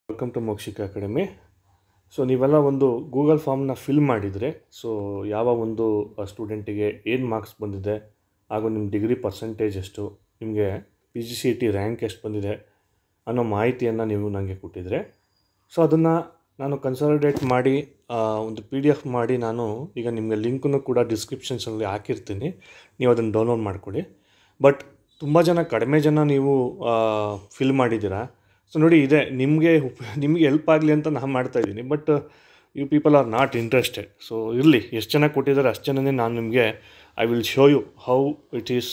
Welcome to Mokshika academy. So ನೀವೆಲ್ಲ ಒಂದು Google ಫಾರ್ಮ್ನ ಫಿಲ್ ಮಾಡಿದರೆ ಯಾವ ಒಂದು ಸ್ಟೂಡೆಂಟಿಗೆ ಏನು ಮಾರ್ಕ್ಸ್ ಬಂದಿದೆ, ಹಾಗೂ ನಿಮ್ಮ ಡಿಗ್ರಿ ಪರ್ಸೆಂಟೇಜ್ ಎಷ್ಟು, ನಿಮಗೆ PGCET ರ್ಯಾಂಕ್ ಎಷ್ಟು ಬಂದಿದೆ ಅನ್ನೋ ಮಾಹಿತಿಯನ್ನು ನೀವು ನನಗೆ ಕೊಟ್ಟಿದ್ರೆ, ಸೊ ಅದನ್ನು ನಾನು ಕನ್ಸಾಲಿಡೇಟ್ ಮಾಡಿ ಒಂದು PDF ಮಾಡಿ ನಾನು ಈಗ ನಿಮಗೆ ಲಿಂಕನ್ನು ಕೂಡ ಡಿಸ್ಕ್ರಿಪ್ಷನ್ಸಲ್ಲಿ ಹಾಕಿರ್ತೀನಿ. ನೀವು ಅದನ್ನು ಡೌನ್ಲೋಡ್ ಮಾಡಿಕೊಡಿ. ಬಟ್ ತುಂಬ ಕಡಿಮೆ ಜನ ನೀವು ಫಿಲ್ ಮಾಡಿದ್ದೀರಾ. ಸೊ ನೋಡಿ, ಇದೆ ನಿಮಗೆ ಹೆಲ್ಪ್ ಆಗಲಿ ಅಂತ ನಾನು ಮಾಡ್ತಾಯಿದ್ದೀನಿ. But you people are not interested. So ಇರಲಿ, ಎಷ್ಟು ಜನ ಕೊಟ್ಟಿದ್ದಾರೆ ಅಷ್ಟು ಜನನೇ ನಾನು ನಿಮಗೆ I will show you how it is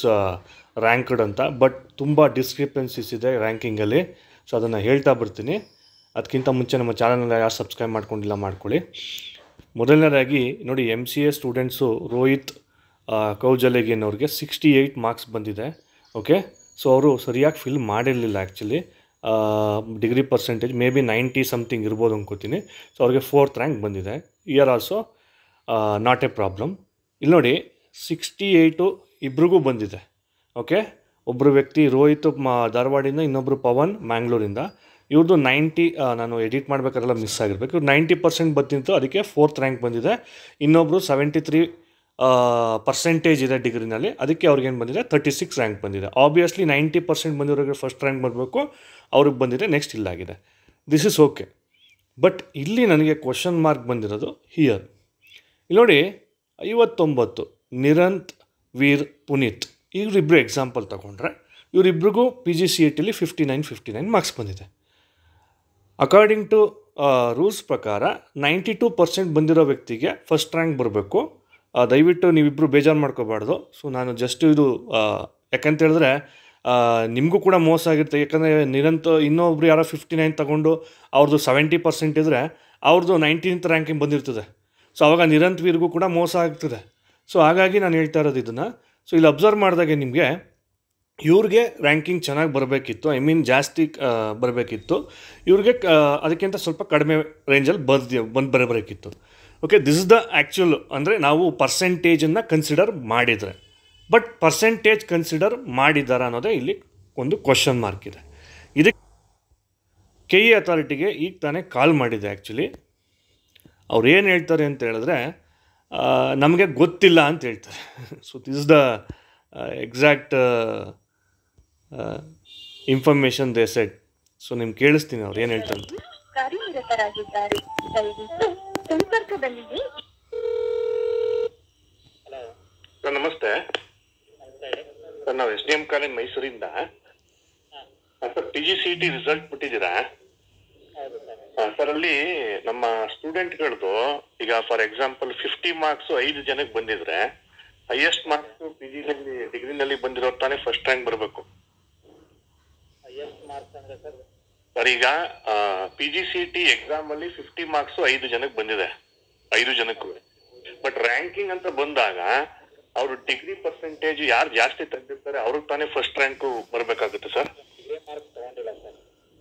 ranked ಅಂತ. ಬಟ್ ತುಂಬ ಡಿಸ್ಕ್ರಿಪೆನ್ಸೀಸ್ ಇದೆ ರ್ಯಾಂಕಿಂಗಲ್ಲಿ. ಸೊ ಅದನ್ನು ಹೇಳ್ತಾ ಬರ್ತೀನಿ. ಅದಕ್ಕಿಂತ ಮುಂಚೆ ನಮ್ಮ ಚಾನಲ್ನ ಯಾರು ಸಬ್ಸ್ಕ್ರೈಬ್ ಮಾಡ್ಕೊಂಡಿಲ್ಲ ಮಾಡ್ಕೊಳ್ಳಿ. ಮೊದಲನೇದಾಗಿ ನೋಡಿ, MCA ಸ್ಟೂಡೆಂಟ್ಸು ರೋಹಿತ್ ಕೌಜಲೆಗೇನ್ ಅವ್ರಿಗೆ 68 ಮಾರ್ಕ್ಸ್ ಬಂದಿದೆ. ಓಕೆ, ಸೊ ಅವರು ಸರಿಯಾಗಿ ಫಿಲ್ ಮಾಡಿರಲಿಲ್ಲ actually. Degree percentage may be 90 something ಇರ್ಬೋದು ಅನ್ಕೋತೀನಿ. ಸೊ ಅವ್ರಿಗೆ 4th ರ್ಯಾಂಕ್ ಬಂದಿದೆ. Year also not A problem. ಇಲ್ಲಿ ನೋಡಿ, 68 ಇಬ್ರಿಗೂ ಬಂದಿದೆ. ಓಕೆ, ಒಬ್ಬರು ವ್ಯಕ್ತಿ ರೋಹಿತ್ ಧಾರವಾಡಿಂದ, ಇನ್ನೊಬ್ಬರು ಪವನ್ ಮ್ಯಾಂಗ್ಳೂರಿಂದ. ಇವ್ರದ್ದು 90, ನಾನು ಎಡಿಟ್ ಮಾಡಬೇಕಾರೆಲ್ಲ ಮಿಸ್ ಆಗಿರ್ಬೇಕು. ಇವ್ರು 90% ಬಂದಿತ್ತು, ಅದಕ್ಕೆ 4th ರ್ಯಾಂಕ್ ಬಂದಿದೆ. ಇನ್ನೊಬ್ಬರು 73% ಇದೆ ಡಿಗ್ರಿನಲ್ಲಿ, ಅದಕ್ಕೆ ಅವ್ರಿಗೇನು ಬಂದಿದೆ 36 ರ್ಯಾಂಕ್ ಬಂದಿದೆ. ಆಬ್ವಿಯಸ್ಲಿ 90% ಬಂದಿರೋರಿಗೆ ಫಸ್ಟ್ ರ್ಯಾಂಕ್ ಬರಬೇಕು, ಅವ್ರಿಗೆ ಬಂದಿದೆ, ನೆಕ್ಸ್ಟ್ ಇಲ್ಲಾಗಿದೆ. This is okay. ಬಟ್ ಇಲ್ಲಿ ನನಗೆ ಕ್ವಶನ್ ಮಾರ್ಕ್ ಬಂದಿರೋದು ಹಿಯರ್. ಇಲ್ಲಿ ನೋಡಿ, 59 ನಿರಂತ್, ವೀರ್, ಪುನೀತ್ ಇವರಿಬ್ಬರು ಎಕ್ಸಾಂಪಲ್ ತಗೊಂಡ್ರೆ, ಇವರಿಬ್ರಿಗೂ PGCETಲಿ 59 ಮಾರ್ಕ್ಸ್ ಬಂದಿದೆ. ಅಕಾರ್ಡಿಂಗ್ ಟು ರೂಲ್ಸ್ ಪ್ರಕಾರ 92% ಬಂದಿರೋ ವ್ಯಕ್ತಿಗೆ ಫಸ್ಟ್ ರ್ಯಾಂಕ್ ಬರಬೇಕು. ದಯವಿಟ್ಟು ನೀವಿಬ್ಬರು ಬೇಜಾರು ಮಾಡ್ಕೋಬಾರ್ದು. ಸೊ ನಾನು ಜಸ್ಟ್ ಇದು ಯಾಕಂತ ಹೇಳಿದ್ರೆ ನಿಮಗೂ ಕೂಡ ಮೋಸ ಆಗಿರುತ್ತೆ. ಯಾಕಂದರೆ ನಿರಂತರ ಇನ್ನೊಬ್ರು ಯಾರೋ 59 ತಗೊಂಡು ಅವ್ರದ್ದು 70% ಇದ್ದರೆ ಅವ್ರದ್ದು 19th ರ್ಯಾಂಕಿಂಗ್ ಬಂದಿರ್ತದೆ. ಸೊ ಆವಾಗ ನಿರಂತ್ ವೀರ್ಗೂ ಕೂಡ ಮೋಸ ಆಗ್ತದೆ. ಸೊ ಹಾಗಾಗಿ ನಾನು ಹೇಳ್ತಾ ಇರೋದು ಇದನ್ನು. ಸೊ ಇಲ್ಲಿ ಅಬ್ಸರ್ವ್ ಮಾಡಿದಾಗೆ ನಿಮಗೆ ಇವ್ರಿಗೆ ರ್ಯಾಂಕಿಂಗ್ ಚೆನ್ನಾಗಿ ಬರಬೇಕಿತ್ತು, ಐ ಮೀನ್ ಜಾಸ್ತಿ ಬರಬೇಕಿತ್ತು. ಇವ್ರಿಗೆ ಅದಕ್ಕಿಂತ ಸ್ವಲ್ಪ ಕಡಿಮೆ ರೇಂಜಲ್ಲಿ ಬರಬೇಕಿತ್ತು. Okay, this is the actual. ಅಂದರೆ ನಾವು ಪರ್ಸೆಂಟೇಜನ್ನು ಕನ್ಸಿಡರ್ ಮಾಡಿದರೆ, ಬಟ್ ಪರ್ಸೆಂಟೇಜ್ ಕನ್ಸಿಡರ್ ಮಾಡಿದ್ದಾರ ಅನ್ನೋದೇ ಇಲ್ಲಿ ಒಂದು ಕ್ವಶನ್ ಮಾರ್ಕ್ ಇದೆ. ಇದಕ್ಕೆ KE ಅಥಾರಿಟಿಗೆ ಈಗ ತಾನೇ ಕಾಲ್ ಮಾಡಿದೆ. ಆ್ಯಕ್ಚುಲಿ ಅವ್ರು ಏನು ಹೇಳ್ತಾರೆ ಅಂತ ಹೇಳಿದ್ರೆ, ನಮಗೆ ಗೊತ್ತಿಲ್ಲ ಅಂತ ಹೇಳ್ತಾರೆ. So this is the exact information they said. So ನಿಮ್ಗೆ ಕೇಳಿಸ್ತೀನಿ ಅವ್ರು ಏನು ಹೇಳ್ತಾರೆ ಅಂತ. ಕಾರ್ಯನಿರತರಾಗಿದ್ದಾರೆ, ದಯವಿಟ್ಟು ಸಂಪರ್ಕದಲ್ಲಿದೆ. ಸರ್ ನಮಸ್ತೆ ಸರ್, ನಾವು SDM ಕಾಲೇಜ್ ಮೈಸೂರಿಂದ. ಸರ್ PGCET ರಿಸಲ್ಟ್ ಬಿಟ್ಟಿದ್ದೀರಾ ಸರ್? ಅಲ್ಲಿ ನಮ್ಮ ಸ್ಟೂಡೆಂಟ್ಗಳದ್ದು ಈಗ ಫಾರ್ ಎಕ್ಸಾಂಪಲ್ 50 ಮಾರ್ಕ್ಸು 5 ಜನಕ್ಕೆ ಬಂದಿದ್ರೆ, ಹೈಯೆಸ್ಟ್ ಮಾರ್ಕ್ಸ್ PGನಲ್ಲಿ ಡಿಗ್ರಿನಲ್ಲಿ ಬಂದಿರೋ ತಾನೇ ಫಸ್ಟ್ ರ್ಯಾಂಕ್ ಬರಬೇಕು. ಸರ್ ಈಗ PGCET ಎಕ್ಸಾಮ್ ಅಲ್ಲಿ 50 ಮಾರ್ಕ್ಸು 5 ಜನಕ್ಕೆ ಬಂದಿದೆ, 5 ಜನಕ್ಕೂ. ಬಟ್ ರ್ಯಾಂಕಿಂಗ್ ಅಂತ ಬಂದಾಗ ಅವರು ಡಿಗ್ರಿ ಪರ್ಸೆಂಟೇಜ್ ಯಾರು ಜಾಸ್ತಿ ತೆಗೆದಿರ್ತಾರೆ ಅವ್ರಿಗೆ ತಾನೇ ಫಸ್ಟ್ ರ್ಯಾಂಕು ಬರಬೇಕಾಗುತ್ತೆ ಸರ್?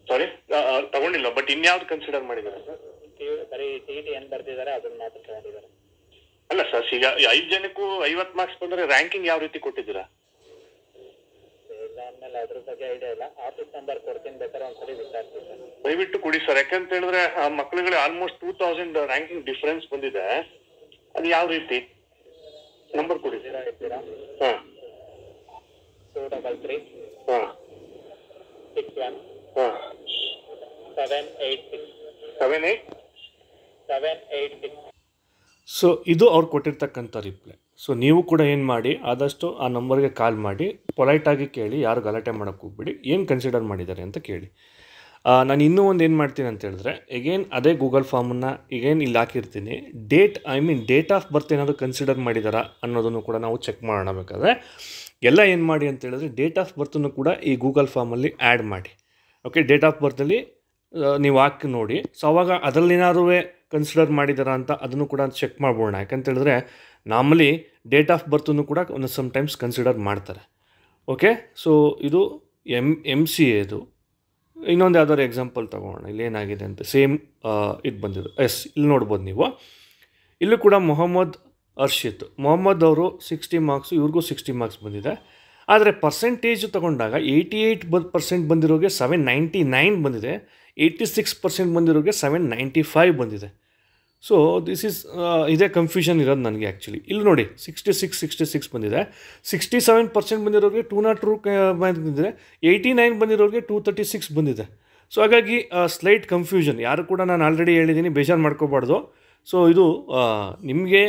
ಸಾರಿ, ತಗೊಂಡಿಲ್ಲ. ಬಟ್ ಇನ್ಯಾವ್ದು ಕನ್ಸಿಡರ್ ಮಾಡಿದ್ದಾರೆ ಸರ್? ಅಲ್ಲ ಸರ್, ಈಗ 5 ಜನಕ್ಕೂ 50 ಮಾರ್ಕ್ಸ್ ಬಂದರೆ ರ್ಯಾಂಕಿಂಗ್ ಯಾವ ರೀತಿ ಕೊಟ್ಟಿದ್ದೀರಾ? ದಯವಿಟ್ಟು ಕೊಡಿ ಸರ್. ಯಾಕಂತ ಹೇಳಿದ್ರೆ ಆ ಮಕ್ಕಳುಗಳಿಗೆ ಆಲ್ಮೋಸ್ಟ್ 2000 ರ್ಯಾಂಕಿಂಗ್ ಡಿಫರೆನ್ಸ್ ಬಂದಿದೆ. ಅದು ಯಾವ ರೀತಿ ನಂಬರ್ ಕೊಡಿ. ಹಾಂ 233 ಹಾಂ 61 ಹಾಂ 786 786. ಸೊ ಇದು ಅವ್ರು ಕೊಟ್ಟಿರ್ತಕ್ಕಂಥ ರಿಪ್ಲೈ. ಸೊ ನೀವು ಕೂಡ ಏನು ಮಾಡಿ, ಆದಷ್ಟು ಆ ನಂಬರ್ಗೆ ಕಾಲ್ ಮಾಡಿ ಪೊಲೈಟಾಗಿ ಕೇಳಿ, ಯಾರು ಗಲಾಟೆ ಮಾಡೋಕ್ಕೆ ಹೋಗ್ಬಿಡಿ, ಏನು ಕನ್ಸಿಡರ್ ಮಾಡಿದ್ದಾರೆ ಅಂತ ಕೇಳಿ. ನಾನು ಇನ್ನೂ ಒಂದು ಏನು ಮಾಡ್ತೀನಿ ಅಂತ ಹೇಳಿದ್ರೆ, ಎಗೇನ್ ಅದೇ ಗೂಗಲ್ ಫಾರ್ಮನ್ನು ಈಗೇನು ಇಲ್ಲಿ ಹಾಕಿರ್ತೀನಿ. ಡೇಟ್ ಆಫ್ ಬರ್ತ್ ಏನಾದರೂ ಕನ್ಸಿಡರ್ ಮಾಡಿದಾರಾ ಅನ್ನೋದನ್ನು ಕೂಡ ನಾವು ಚೆಕ್ ಮಾಡೋಣ. ಬೇಕಾದರೆ ಎಲ್ಲ ಏನು ಮಾಡಿ ಅಂತ ಹೇಳಿದ್ರೆ, ಡೇಟ್ ಆಫ್ ಬರ್ತನ್ನು ಕೂಡ ಈ ಗೂಗಲ್ ಫಾರ್ಮಲ್ಲಿ ಆ್ಯಡ್ ಮಾಡಿ. ಓಕೆ, ಡೇಟ್ ಆಫ್ ಬರ್ತಲ್ಲಿ ನೀವು ಹಾಕಿ ನೋಡಿ. ಸೊ ಅವಾಗ ಅದರಲ್ಲೇನಾದ್ರೂ ಕನ್ಸಿಡರ್ ಮಾಡಿದಾರ ಅಂತ ಅದನ್ನು ಕೂಡ ಚೆಕ್ ಮಾಡ್ಬೋಣ. ಯಾಕಂತ ಹೇಳಿದ್ರೆ ನಾರ್ಮಲಿ ಡೇಟ್ ಆಫ್ ಬರ್ತನ್ನು ಕೂಡ ಒಂದು ಸಮ್ಟೈಮ್ಸ್ ಕನ್ಸಿಡರ್ ಮಾಡ್ತಾರೆ. ಓಕೆ, ಸೊ ಇದು MCAದು. ಇನ್ನೊಂದು ಯಾವ್ದಾದ್ರು ಎಕ್ಸಾಂಪಲ್ ತೊಗೋಣ. ಇಲ್ಲೇನಾಗಿದೆ ಅಂತ ಸೇಮ್ ಇದು ಬಂದಿದ್ದು. ಇಲ್ಲಿ ನೋಡ್ಬೋದು ನೀವು. ಇಲ್ಲೂ ಕೂಡ ಮೊಹಮ್ಮದ್ ಮೊಹಮ್ಮದ್ ಅವರು 60 ಮಾರ್ಕ್ಸು, ಇವ್ರಿಗೂ 60 ಮಾರ್ಕ್ಸ್ ಬಂದಿದೆ. ಆದರೆ ಪರ್ಸೆಂಟೇಜ್ ತೊಗೊಂಡಾಗ 88% ಬಂದಿರೋಗೆ 799 ಬಂದಿದೆ. 86% ಬಂದಿರೋರಿಗೆ 795 ಬಂದಿದೆ. ಸೊ ದಿಸ್ ಈಸ್ ಇದೇ ಕನ್ಫ್ಯೂಷನ್ ಇರೋದು ನನಗೆ ಆ್ಯಕ್ಚುಲಿ. ಇಲ್ಲಿ ನೋಡಿ 66 ಬಂದಿದೆ. 67% ಬಂದಿರೋರಿಗೆ 202 ಬಂದಿದೆ. 89 ಬಂದಿರೋರಿಗೆ 236 ಬಂದಿದೆ. ಸೊ ಹಾಗಾಗಿ ಸ್ಲೈಟ್ ಕನ್ಫ್ಯೂಷನ್. ಯಾರು ಕೂಡ ನಾನು ಆಲ್ರೆಡಿ ಹೇಳಿದ್ದೀನಿ, ಬೇಜಾರು ಮಾಡ್ಕೋಬಾರ್ದು. ಸೊ ಇದು ನಿಮಗೆ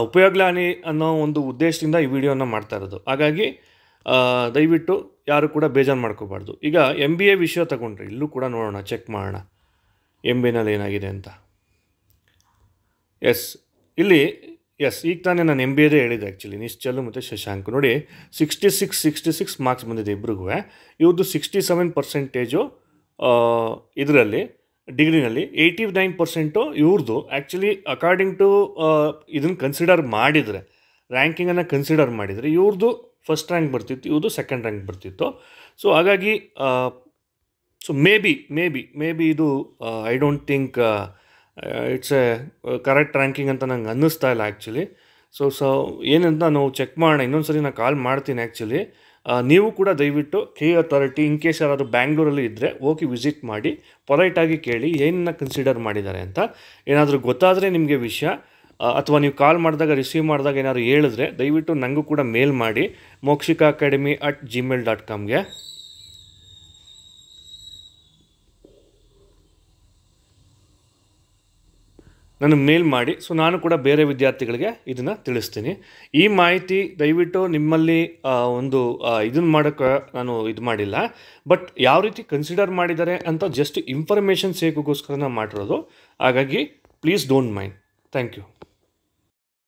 ಉಪಯೋಗಲಾನಿ ಅನ್ನೋ ಒಂದು ಉದ್ದೇಶದಿಂದ ಈ ವಿಡಿಯೋನ ಮಾಡ್ತಾ ಇರೋದು. ಹಾಗಾಗಿ ದಯವಿಟ್ಟು ಯಾರು ಕೂಡ ಬೇಜಾರು ಮಾಡ್ಕೋಬಾರ್ದು. ಈಗ MBA ವಿಷಯ ತಗೊಂಡ್ರೆ ಇಲ್ಲೂ ಕೂಡ ನೋಡೋಣ, ಚೆಕ್ ಮಾಡೋಣ MBAನಲ್ಲಿ ಏನಾಗಿದೆ ಅಂತ. ಇಲ್ಲಿ ಈಗ ತಾನೇ ನಾನು MBAದೇ ಹೇಳಿದೆ ಆ್ಯಕ್ಚುಲಿ, ನಿಶ್ಚಲು ಮತ್ತು ಶಶಾಂಕ್. ನೋಡಿ 66 ಮಾರ್ಕ್ಸ್ ಬಂದಿದೆ ಇಬ್ರಿಗೂ. ಇವ್ರದ್ದು 67% ಇದರಲ್ಲಿ ಡಿಗ್ರಿನಲ್ಲಿ, 89% ಇವ್ರದ್ದು. ಆ್ಯಕ್ಚುಲಿ ಅಕಾರ್ಡಿಂಗ್ ಟು ಇದನ್ನು ಕನ್ಸಿಡರ್ ಮಾಡಿದರೆ, ರ್ಯಾಂಕಿಂಗನ್ನು ಕನ್ಸಿಡರ್ ಮಾಡಿದರೆ ಇವ್ರದ್ದು ಫಸ್ಟ್ ರ್ಯಾಂಕ್ ಬರ್ತಿತ್ತು, ಇವ್ರದ್ದು ಸೆಕೆಂಡ್ ರ್ಯಾಂಕ್ ಬರ್ತಿತ್ತು. ಸೊ ಹಾಗಾಗಿ ಸೊ ಮೇ ಬಿ ಇದು I don't think it's A correct ranking ಅಂತ ನಂಗೆ ಅನ್ನಿಸ್ತಾ ಇಲ್ಲ ಆ್ಯಕ್ಚುಲಿ. ಸೊ ಏನಂತ ನಾವು ಚೆಕ್ ಮಾಡೋಣ. ಇನ್ನೊಂದು ಸರಿ ನಾನು ಕಾಲ್ ಮಾಡ್ತೀನಿ ಆ್ಯಕ್ಚುಲಿ. ನೀವು ಕೂಡ ದಯವಿಟ್ಟು KE ಅಥಾರಿಟಿ ಇನ್ ಕೇಸ್ ಯಾರಾದರೂ ಬ್ಯಾಂಗ್ಳೂರಲ್ಲಿ ಇದ್ದರೆ ಹೋಗಿ ವಿಸಿಟ್ ಮಾಡಿ, ಪೊಲೈಟಾಗಿ ಕೇಳಿ ಏನನ್ನ ಕನ್ಸಿಡರ್ ಮಾಡಿದ್ದಾರೆ ಅಂತ. ಏನಾದರೂ ಗೊತ್ತಾದರೆ ನಿಮಗೆ ವಿಷಯ, ಅಥವಾ ನೀವು ಕಾಲ್ ಮಾಡಿದಾಗ ರಿಸೀವ್ ಮಾಡಿದಾಗ ಏನಾದ್ರು ಹೇಳಿದ್ರೆ ದಯವಿಟ್ಟು ನನಗೂ ಕೂಡ ಮೇಲ್ ಮಾಡಿ mokshicaacademy@gmail.com ನನಗೆ ಮೇಲ್ ಮಾಡಿ. ಸೊ ನಾನು ಕೂಡ ಬೇರೆ ವಿದ್ಯಾರ್ಥಿಗಳಿಗೆ ಇದನ್ನು ತಿಳಿಸ್ತೀನಿ. ಈ ಮಾಹಿತಿ ದಯವಿಟ್ಟು ನಿಮ್ಮಲ್ಲಿ ಒಂದು ಇದನ್ನು ಮಾಡೋಕ್ಕೆ ನಾನು ಇದು ಮಾಡಿಲ್ಲ, ಬಟ್ ಯಾವ ರೀತಿ ಕನ್ಸಿಡರ್ ಮಾಡಿದ್ದಾರೆ ಅಂತ ಜಸ್ಟ್ ಇನ್ಫಾರ್ಮೇಷನ್ ಸೇಕೋಗೋಸ್ಕರ ನಾನು ಮಾಡಿರೋದು. ಹಾಗಾಗಿ please don't mind. Thank you.